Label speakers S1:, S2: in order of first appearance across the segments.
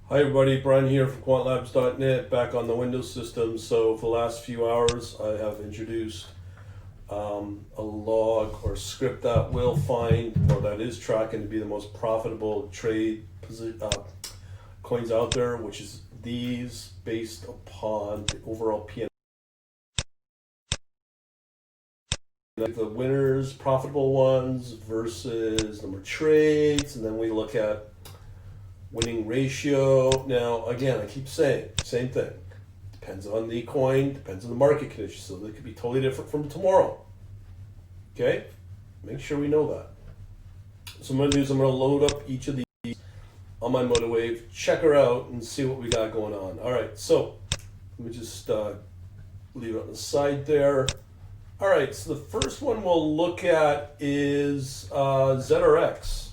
S1: Hi everybody, Brian here from quantlabs.net, back on the Windows system. So for the last few hours I have introduced a log or script that will find, or that is tracking to be the most profitable trade coins out there, which is these based upon the overall P&L. The winners, profitable ones versus number of trades, and then we look at winning ratio. Now, again, I keep saying, same thing. Depends on the coin, depends on the market conditions. So they could be totally different from tomorrow. Okay? Make sure we know that. So I'm going to do is I'm going to load up each of these on my MotiveWave, check her out, and see what we got going on. All right, so let me just leave it on the side there. All right, so the first one we'll look at is ZRX.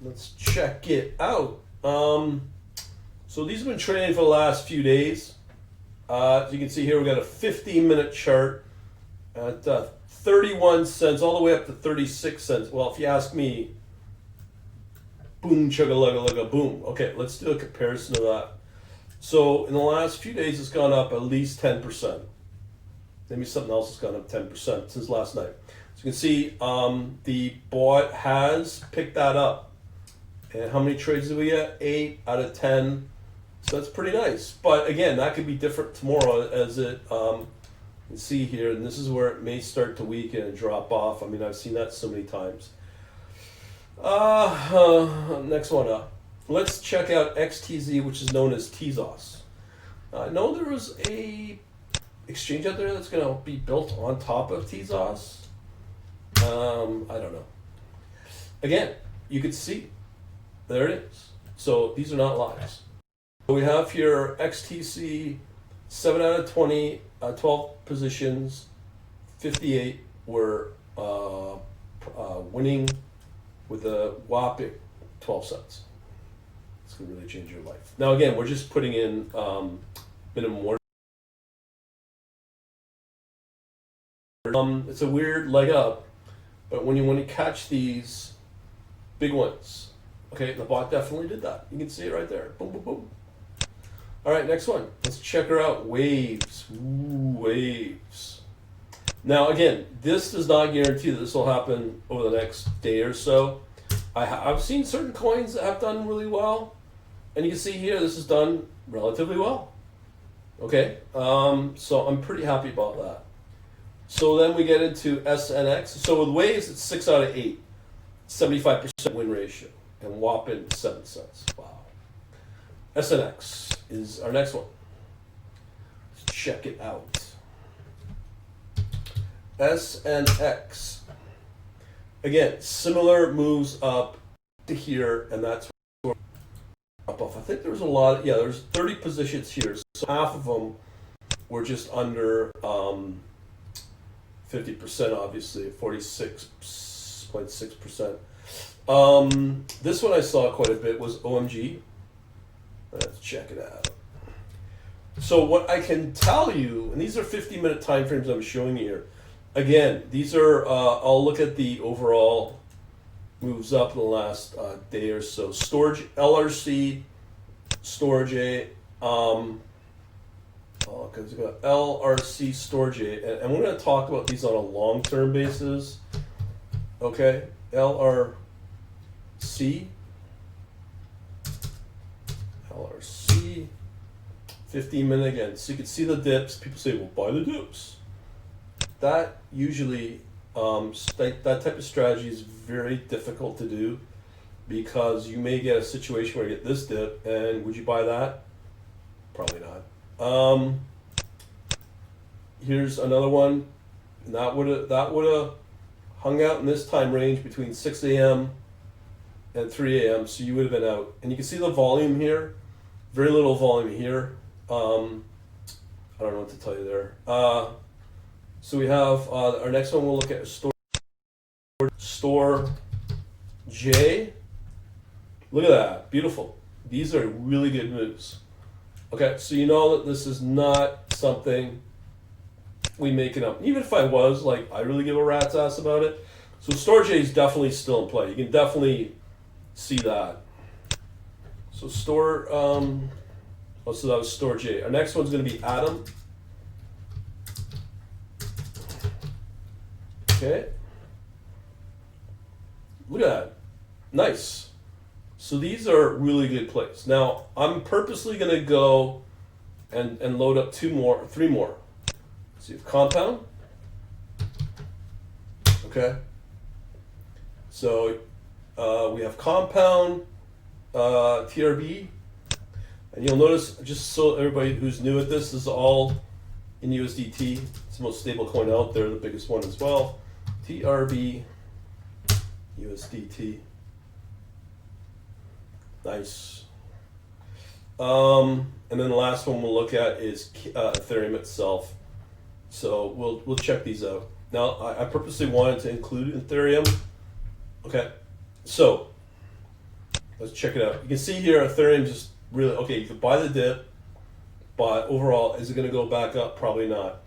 S1: Let's check it out. So these have been trading for the last few days. As you can see here, we got a 15-minute chart at 31 cents all the way up to 36 cents. Well, if you ask me, boom, chugga-lugga-lugga, boom. Okay, let's do a comparison of that. So in the last few days, it's gone up at least 10%. Maybe something else has gone up 10% since last night. So you can see the bot has picked that up. And how many trades do we get? 8 out of 10. So that's pretty nice. But again, that could be different tomorrow as it, you can see here, and this is where it may start to weaken and drop off. I mean, I've seen that so many times. Next one up. Let's check out XTZ, which is known as Tezos. I know there was a exchange out there that's going to be built on top of Tezos. I don't know. Again, you could see. There it is. So these are not lies. So we have here XTC, 7 out of 20, 12 positions, 58 were winning with a whopping 12 cents. It's going to really change your life. Now again, we're just putting in minimum order. It's a weird leg up, but when you catch these big ones, okay, the bot definitely did that. You can see it right there. Boom, boom, boom. All right, next one. Let's check her out. Waves. Ooh, waves. Now, again, this does not guarantee that this will happen over the next day or so. I've seen certain coins that have done really well. And you can see here, this is done relatively well. Okay, so I'm pretty happy about that. So then we get into SNX. So with waves, it's 6 out of 8. 75% win ratio. And whopping 7 cents. Wow. SNX is our next one. Let's check it out. SNX. Again, similar moves up to here, and that's where up off. I think there was a lot of, there's 30 positions here. So half of them were just under 50%, obviously, 46.6%. This one I saw quite a bit was OMG. Let's check it out. So what I can tell you, and these are 50-minute time frames I'm showing you here. Again, these are, I'll look at the overall moves up in the last day or so. Storage, LRC, Storage A, because we've got LRC, Storage A, and we're going to talk about these on a long-term basis. Okay, LRC, 15-minute again. So you can see the dips. People say, well, buy the dips. That usually, that type of strategy is very difficult to do because you may get a situation where you get this dip, and would you buy that? Probably not. Here's another one. And that would have hung out in this time range between 6 a.m. and 3 a.m. So you would have been out. And you can see the volume here. Very little volume here. I don't know what to tell you there. So we have our next one. We'll look at Store J. Look at that. Beautiful. These are really good moves. Okay, so you know that this is not something we make it up. Even if I was, like, I really give a rat's ass about it. So Storage A is definitely still in play. You can definitely see that. So So store, so that was store J. Our next one's going to be Atom. Okay. Look at that. Nice. So these are really good plays. Now, I'm purposely going to go and load up three more. So you have Compound. Okay. So we have Compound, TRB. And you'll notice, just so everybody who's new at this is all in USDT. It's the most stable coin out there, the biggest one as well. TRB, USDT. Nice. And then the last one we'll look at is Ethereum itself. So we'll check these out. Now, I purposely wanted to include Ethereum. Okay, so let's check it out. You can see here Ethereum just really, okay, you could buy the dip, but overall, is it going to go back up? Probably not.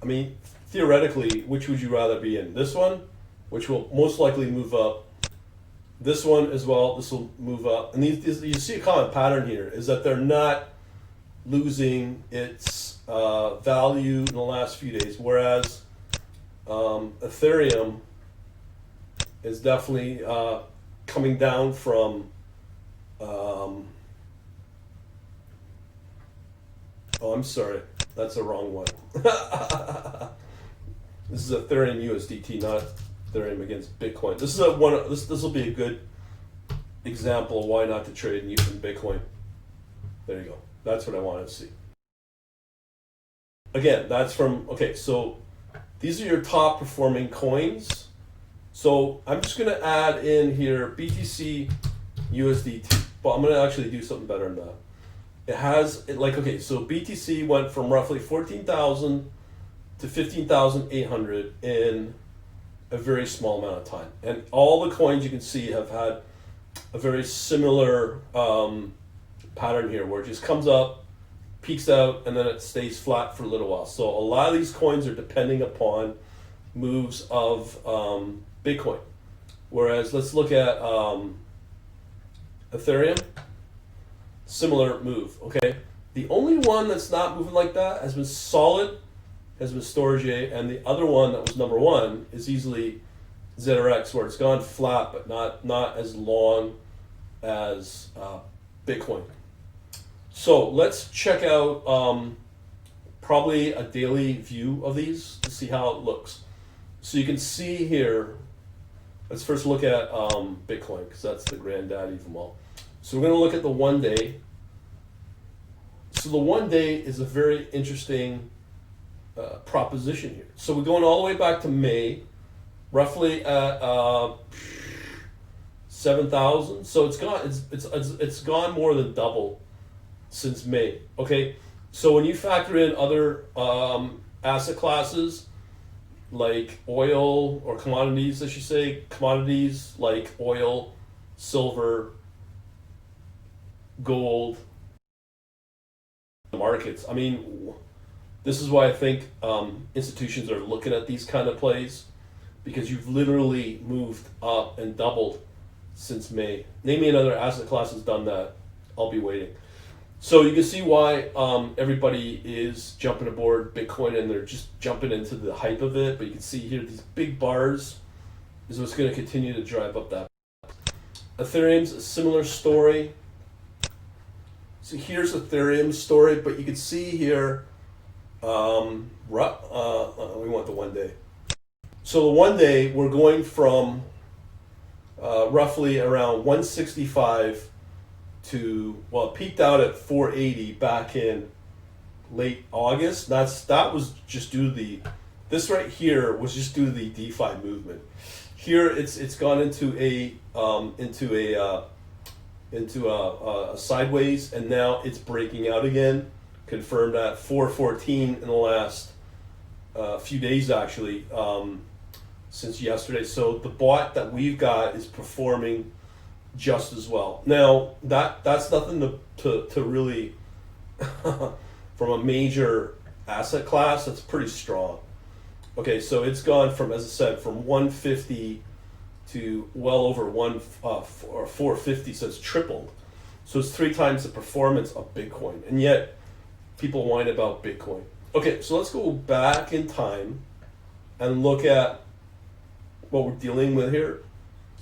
S1: I mean, theoretically, which would you rather be in? This one, which will most likely move up. This one as well, this will move up. And you see a common pattern here, is that they're not losing its value in the last few days, whereas Ethereum is definitely coming down from oh, I'm sorry, that's the wrong one. This is Ethereum USDT, not Ethereum against Bitcoin. This is this will be a good example of why not to trade using Bitcoin. There you go. That's what I wanted to see. Again, that's from, okay, so these are your top performing coins. So I'm just going to add in here BTC USDT, but I'm going to actually do something better than that. It has, okay, so BTC went from roughly 14,000 to 15,800 in a very small amount of time. And all the coins you can see have had a very similar pattern here, where it just comes up, peaks out, and then it stays flat for a little while. So a lot of these coins are depending upon moves of Bitcoin. Whereas let's look at Ethereum. Similar move, okay? The only one that's not moving like that has been solid, has been Storage A, and the other one that was number one is easily ZRX, where it's gone flat, but not as long as Bitcoin. So let's check out probably a daily view of these to see how it looks. So you can see here, let's first look at Bitcoin, because that's the granddaddy of them all. So we're going to look at the 1 day. So the 1 day is a very interesting proposition here. So we're going all the way back to May, roughly at 7,000. So it's gone more than double since May. Okay, so when you factor in other asset classes like oil, or commodities, I should say, commodities like oil, silver, gold, markets. I mean, this is why I think institutions are looking at these kind of plays, because you've literally moved up and doubled since May. Name me another asset class that's done that. I'll be waiting. So you can see why everybody is jumping aboard Bitcoin, and they're just jumping into the hype of it. But you can see here, these big bars is what's going to continue to drive up that. Ethereum's a similar story. So here's Ethereum's story, but you can see here, we want the 1 day. So the 1 day, we're going from roughly around 165 to, well, it peaked out at 480 back in late August. That was just due to this right here was just due to the DeFi movement. Here it's gone into a sideways, and now it's breaking out again, confirmed at 414 in the last few days, actually, since yesterday. So the bot that we've got is performing just as well. Now that's nothing to really from a major asset class. That's pretty strong. Okay, so it's gone from, as I said, from 150 to well over 450, so it's tripled. So it's 3 times the performance of Bitcoin. And yet, people whine about Bitcoin. Okay, so let's go back in time and look at what we're dealing with here.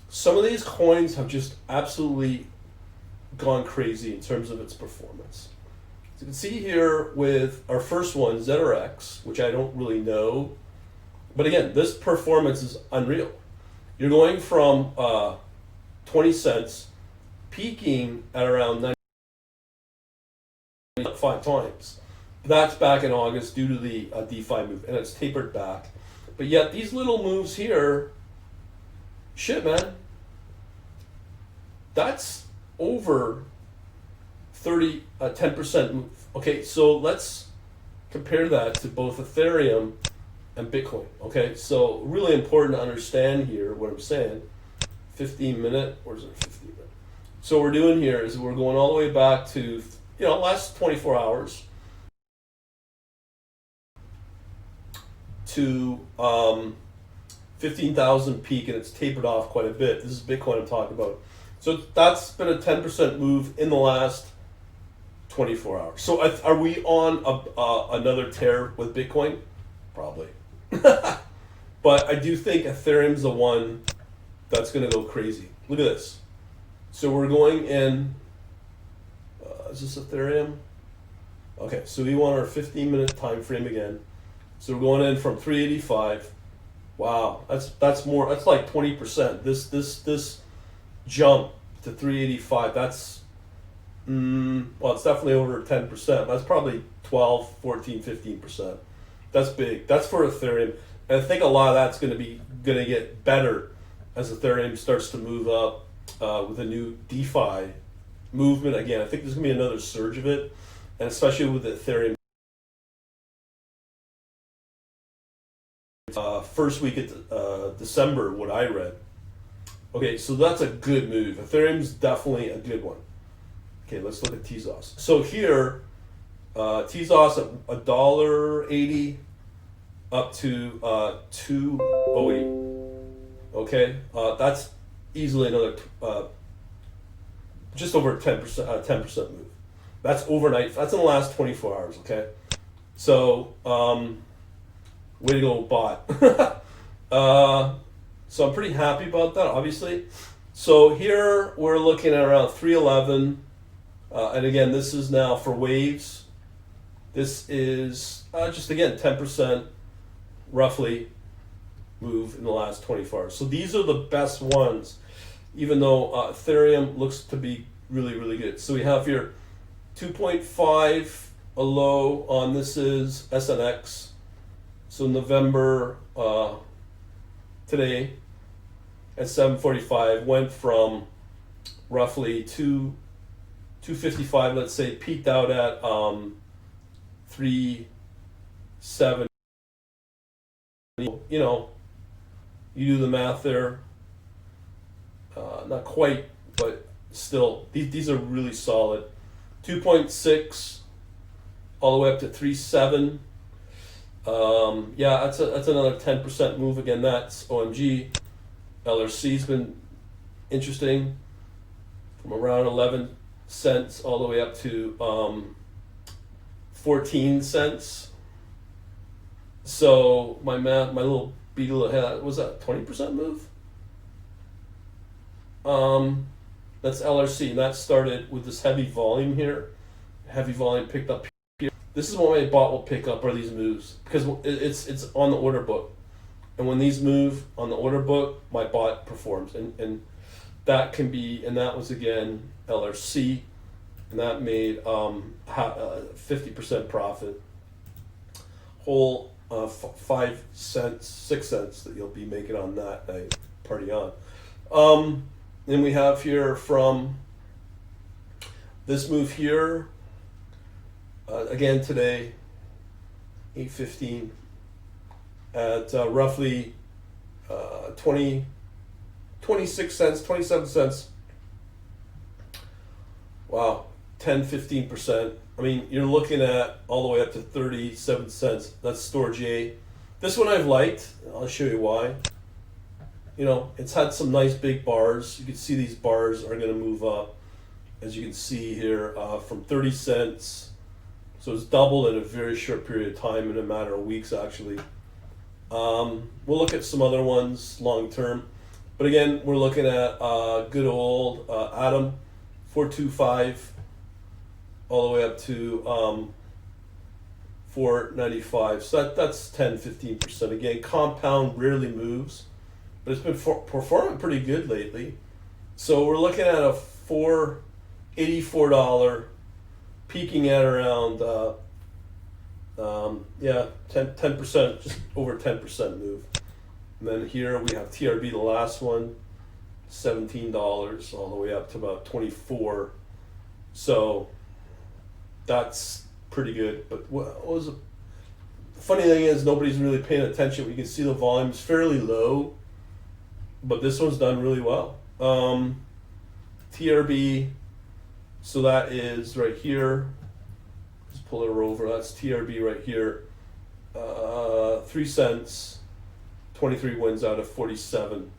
S1: Some of these coins have just absolutely gone crazy in terms of its performance. So you can see here with our first one, ZRX, which I don't really know. But again, this performance is unreal. You're going from 20 cents, peaking at around 95 times. That's back in August due to the DeFi move, and it's tapered back. But yet these little moves here, shit, man, that's over 10% move. Okay, so let's compare that to both Ethereum and Bitcoin. Okay, so really important to understand here what I'm saying. 15-minute, or is it 15 minute? So what we're doing here is we're going all the way back to, last 24 hours to 15,000 peak, and it's tapered off quite a bit. This is Bitcoin I'm talking about. So that's been a 10% move in the last 24 hours. So are we on another tear with Bitcoin? Probably. But I do think Ethereum's the one that's going to go crazy. Look at this. So we're going in, is this Ethereum? Okay, so we want our 15-minute time frame again. So we're going in from 385. Wow, that's more. That's like 20%. This jump to 385. That's well, it's definitely over 10%. That's probably 12, 14, 15%. That's big. That's for Ethereum, and I think a lot of that's going to get better as Ethereum starts to move up with a new DeFi movement. Again, I think there's going to be another surge of it, and especially with the Ethereum. First week of December, what I read. Okay, so that's a good move. Ethereum's definitely a good one. Okay, let's look at Tezos. So here, Tezos at $1.80 up to $2.08. Okay, that's easily another just over 10% move. That's overnight. That's in the last 24 hours. Okay, so way to go, bot. So I'm pretty happy about that, obviously. So here we're looking at around 311, and again, this is now for waves. This is just again 10% roughly move in the last 24 hours. So these are the best ones, even though Ethereum looks to be really, really good. So we have here 2.5 a low on this is SNX. So November today at 7:45 went from roughly 255, let's say, peaked out at 370. You do the math there. Not quite, but still, these are really solid. 2.6 all the way up to 3.7. Yeah, that's another 10% move. Again, that's OMG. LRC's been interesting, from around 11 cents all the way up to 14 cents. So my little beetle ahead, was that 20% move? That's LRC, and that started with this heavy volume here. Heavy volume picked up here. This is what my bot will pick up, are these moves, because it's on the order book. And when these move on the order book, my bot performs. And that can be, and that was again LRC, and that made 50% profit. Whole 5 cents, 6 cents that you'll be making on that night. Party on. Then we have here from this move here, again today, 8:15 at roughly 26 cents, 27 cents. Wow, 10-15%. I mean, you're looking at all the way up to 37 cents. That's Storage A. This one I've liked. I'll show you why. It's had some nice big bars. You can see these bars are going to move up. as you can see here, from 30 cents. So it's doubled in a very short period of time, in a matter of weeks actually. We'll look at some other ones long term. But again, we're looking at good old Atom 425 all the way up to 495. So that's 10-15%. Again, compound rarely moves, but it's been performing pretty good lately. So we're looking at a $484, peaking at around 10%, just over 10% move. And then here we have TRB, the last one, $17 all the way up to about 24. So that's pretty good. But what was the funny thing is, nobody's really paying attention. We can see the volume's fairly low, but this one's done really well. TRB, so that is right here. Just pull it over. That's TRB right here. 3 cents. 23 wins out of 47.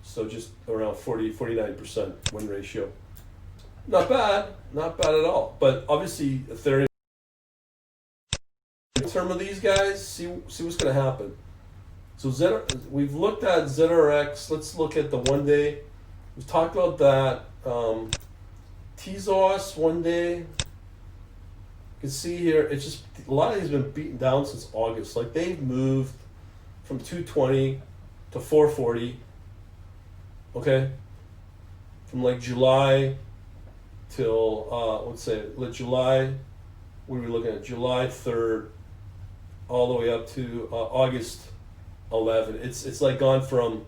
S1: So just around 49% win ratio. Not bad at all. But obviously Ethereum, in terms of these guys, see what's going to happen. So we've looked at ZRX. Let's look at the 1 day. We've talked about that. Tezos 1 day. You can see here, it's just, a lot of these have been beaten down since August. Like, they've moved from 220 to 440. Okay? From like July till, let's say, July, what are we looking at? July 3rd, all the way up to August 11. It's like gone from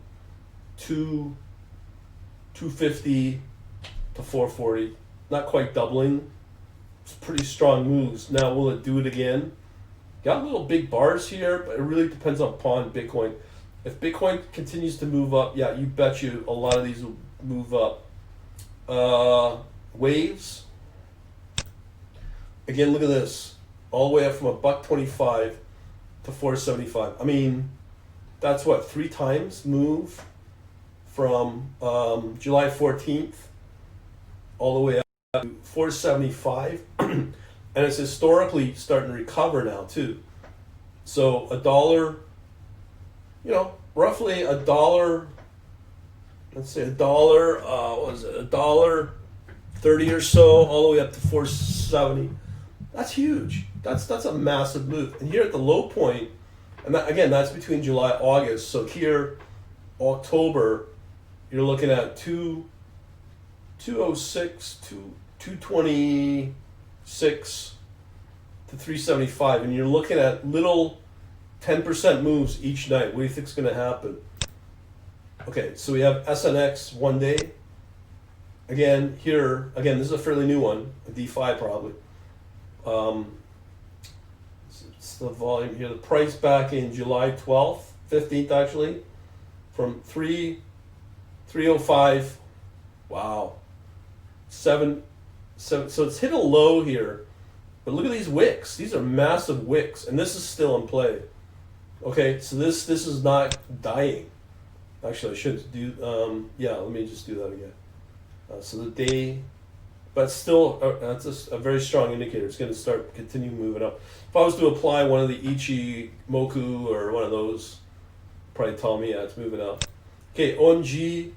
S1: 250 to 440. Not quite doubling. It's pretty strong moves. Now, will it do it again? Got little big bars here, but it really depends upon Bitcoin. If Bitcoin continues to move up, yeah, you bet you a lot of these will move up. Waves. Again, look at this. All the way up from $1.25 to 475. I mean, that's what, 3 times move from July 14th all the way up to 475. And it's historically starting to recover now too. So $1, roughly $1. Let's say $1. What was it? $1.30 or so, all the way up to 470. That's huge. That's a massive move. And here at the low point, and that, again, that's between July and August. So here, October, you're looking at 206 to 226 to 375, and you're looking at little 10% moves each night. What do you think is going to happen? Okay, so we have SNX 1 day. Again, this is a fairly new one, a D5 probably. It's the volume here. The price back in July 12th, 15th actually, from 305. Wow. 7. So it's hit a low here, but look at these wicks. These are massive wicks, and this is still in play. Okay, so this is not dying. Actually, I should do. Let me just do that again. So the day, but still, that's a very strong indicator. It's going to continue moving up. If I was to apply one of the Ichimoku or one of those, probably tell me it's moving up. Okay, OMG.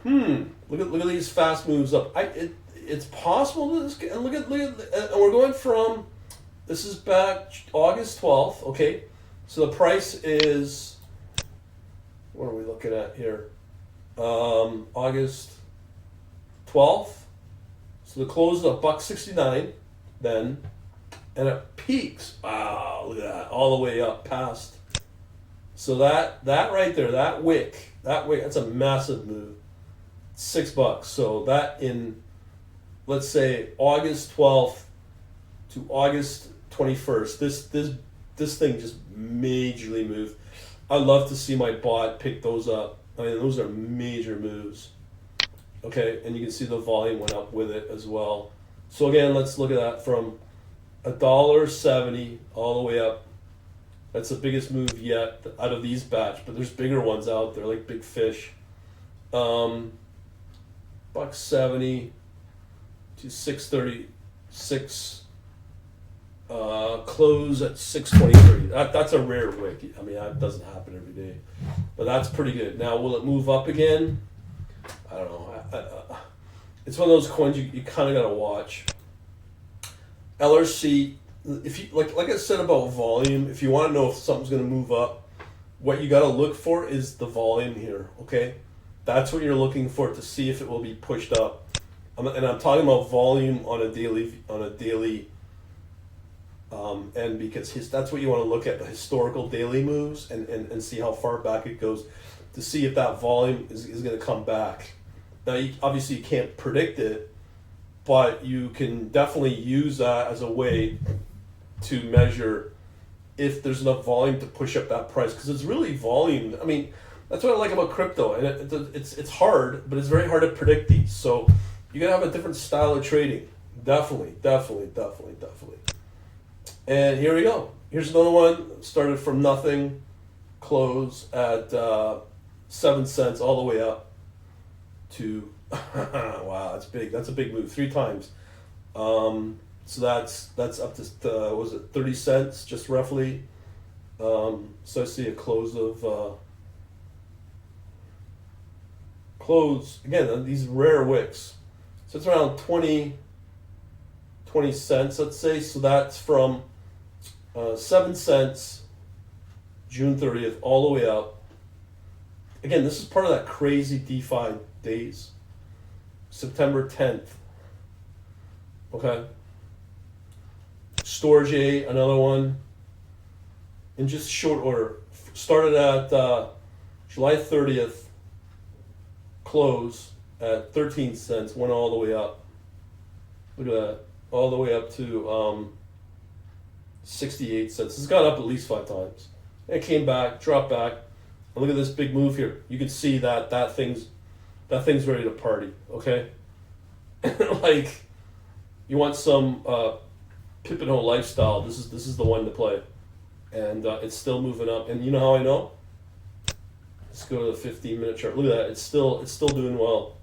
S1: Look at these fast moves up. It's possible that this. And look at, and we're going from. This is back August 12th. Okay, so the price is. What are we looking at here? August 12th. So the close is $1.69 then, and it peaks. Wow, look at that, all the way up past. So that right there, that wick, that's a massive move. $6. So that in, let's say, August 12th to August 21st, this thing just majorly moved. I'd love to see my bot pick those up. I mean, those are major moves. Okay, and you can see the volume went up with it as well. So again, let's look at that from $1.70 all the way up. That's the biggest move yet out of these batch, but there's bigger ones out there, like Big Fish. $1.70 to 636. Close at 623. That's a rare wick. I mean, that doesn't happen every day, but that's pretty good. Now, will it move up again? I don't know. It's one of those coins you kind of gotta watch. LRC. If you like I said about volume, if you want to know if something's gonna move up, what you gotta look for is the volume here. Okay, that's what you're looking for to see if it will be pushed up. And I'm talking about volume on a daily. And because that's what you want to look at, the historical daily moves and see how far back it goes to see if that volume is going to come back. Now, obviously you can't predict it, but you can definitely use that as a way to measure if there's enough volume to push up that price, because it's really volume. I mean, that's what I like about crypto, and it's hard, but it's very hard to predict these. So you got to have a different style of trading. Definitely. And here we go. Here's another one. Started from nothing, close at 7 cents all the way up to wow, that's big. That's a big move. 3 times. So that's up to was it 30 cents, just roughly. So I see a close of close again. These rare wicks. So it's around 20 cents, let's say. So that's from 7 cents, June 30th, all the way up. Again, this is part of that crazy DeFi days. September 10th. Okay. Storage A, another one. In just short order. Started at July 30th, close at 13 cents, went all the way up. Look at that. All the way up to 68 cents. It's gone up at least 5 times. It came back, dropped back, and look at this big move here. You can see that thing's ready to party. Okay, like you want some Pippin-Ho lifestyle. This is the one to play, and it's still moving up. And you know how I know? Let's go to the 15-minute chart. Look at that. It's still doing well,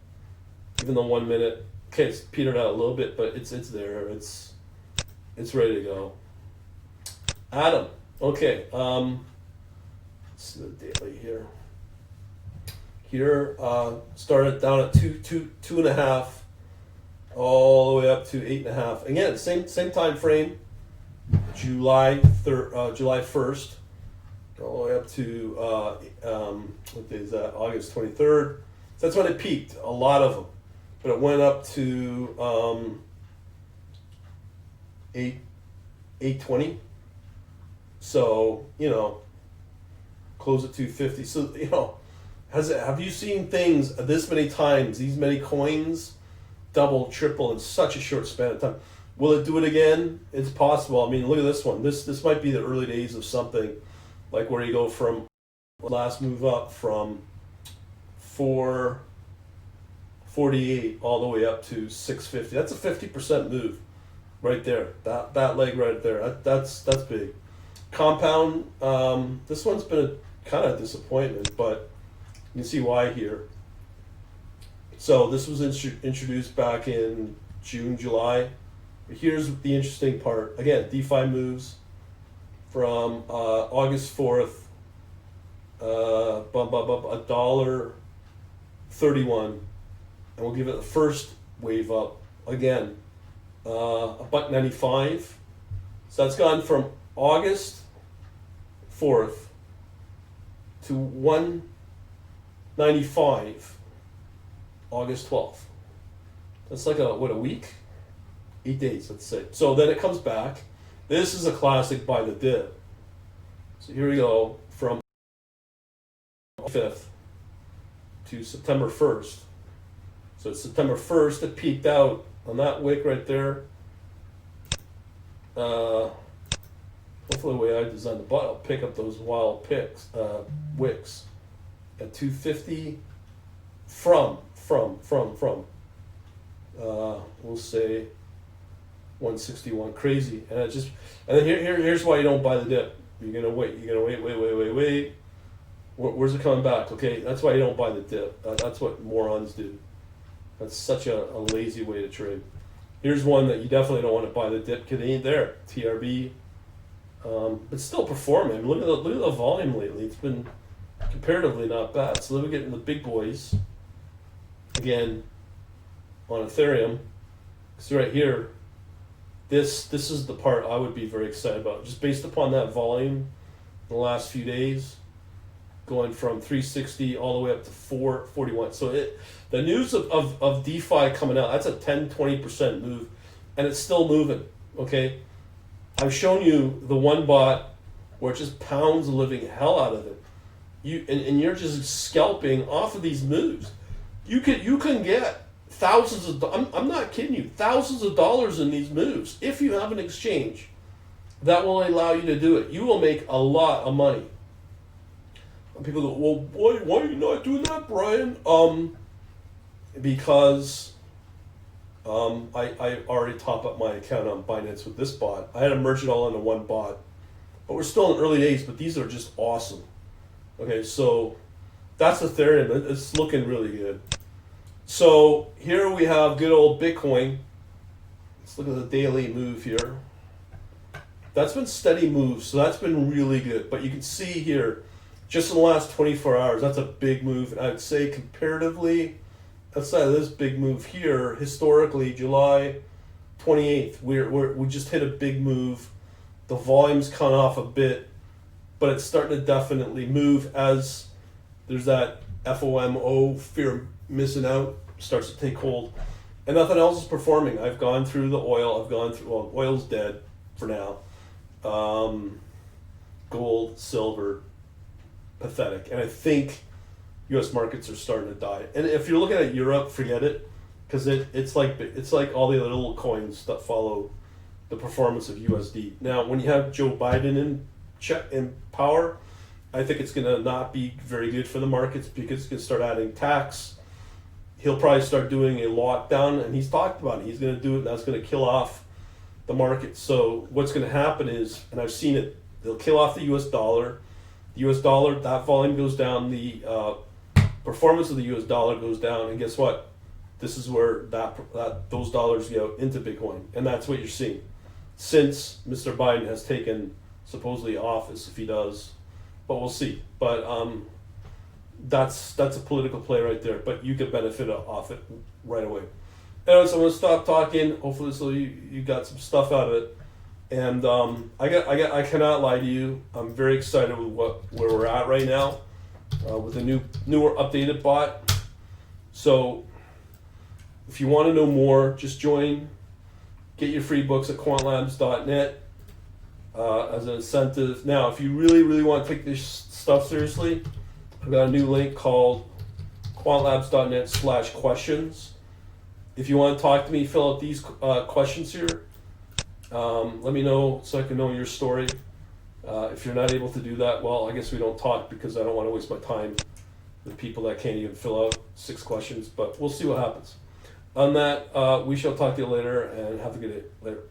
S1: even the 1 minute. Okay, it's petered out a little bit, but it's there. It's ready to go. Adam. Okay. Let's see the daily here. Here, started down at two and a half, all the way up to 8.5. Again, same time frame. July 1st, all the way up to what day is that? August 23rd. So that's when it peaked. A lot of them. But it went up to 820. So, close at 250. So, have you seen things this many times, these many coins, double, triple in such a short span of time? Will it do it again? It's possible. I mean, look at this one. This might be the early days of something like where you go from last move up from 448 all the way up to 650. That's a 50% move right there. That leg right there. That's big. Compound. This one's been a kind of disappointment, but you can see why here. So this was introduced back in June, July. Here's the interesting part. Again, DeFi moves from August 4th, $1.31, and we'll give it the first wave up again, $1.95. So that's gone from August 4th to 195 August 12th. That's like a week? 8 days, let's say. So then it comes back. This is a classic buy the dip. So here we go from 5th to September 1st. So it's September 1st, it peaked out on that wick right there. Hopefully the way I designed the bot, I'll pick up those wild wicks at 250 from we'll say 161. Crazy. And then here's why you don't buy the dip. You're gonna wait. Where's it coming back? Okay, that's why you don't buy the dip. That's what morons do. That's such a lazy way to trade. Here's one that you definitely don't want to buy the dip. Canadian there, TRB. It's still performing. Look at the volume lately. It's been comparatively not bad. So then we get in the big boys again on Ethereum. So right here, this is the part I would be very excited about, just based upon that volume in the last few days, going from 360 all the way up to 441. So the news of DeFi coming out, that's a 10-20% move, and it's still moving. Okay, I've shown you the one bot where it just pounds the living hell out of it. And you're just scalping off of these moves. You can get thousands of, I'm not kidding you, thousands of dollars in these moves if you have an exchange that will allow you to do it. You will make a lot of money. And people go, well, why are you not doing that, Brian? Because I already top up my account on Binance with this bot. I had to merge it all into one bot, but we're still in early days. But these are just awesome. Okay, so that's Ethereum. It's looking really good. So here we have good old Bitcoin. Let's look at the daily move here. That's been steady moves, so that's been really good. But you can see here, just in the last 24 hours, that's a big move. And I'd say comparatively, outside of this big move here, historically, July 28th, we just hit a big move. The volume's come off a bit, but it's starting to definitely move as there's that FOMO, fear of missing out, starts to take hold. And nothing else is performing. I've gone through the oil. Well, oil's dead for now. Gold, silver, pathetic. And I think U.S. markets are starting to die. And if you're looking at Europe, forget it, because it's like all the other little coins that follow the performance of USD. Now, when you have Joe Biden in power, I think it's going to not be very good for the markets because it's going to start adding tax. He'll probably start doing a lockdown, and he's talked about it. He's going to do it, and that's going to kill off the market. So what's going to happen is, and I've seen it, they'll kill off the U.S. dollar. The U.S. dollar, that volume goes down, the performance of the U.S. dollar goes down, and guess what? This is where those dollars go into Bitcoin, and that's what you're seeing. Since Mr. Biden has taken supposedly office, if he does, but we'll see. But that's a political play right there. But you could benefit off it right away. Anyways, I'm gonna stop talking. Hopefully, so you got some stuff out of it. And I cannot lie to you. I'm very excited with where we're at right now with the newer updated bot. So if you want to know more, just join. Get your free books at quantlabs.net as an incentive. Now, if you really, really want to take this stuff seriously, I've got a new link called quantlabs.net/questions. If you want to talk to me, fill out these questions here. Let me know so I can know your story. If you're not able to do that, well, I guess we don't talk because I don't want to waste my time with people that can't even fill out 6 questions, but we'll see what happens. On that, we shall talk to you later, and have a good day. Later.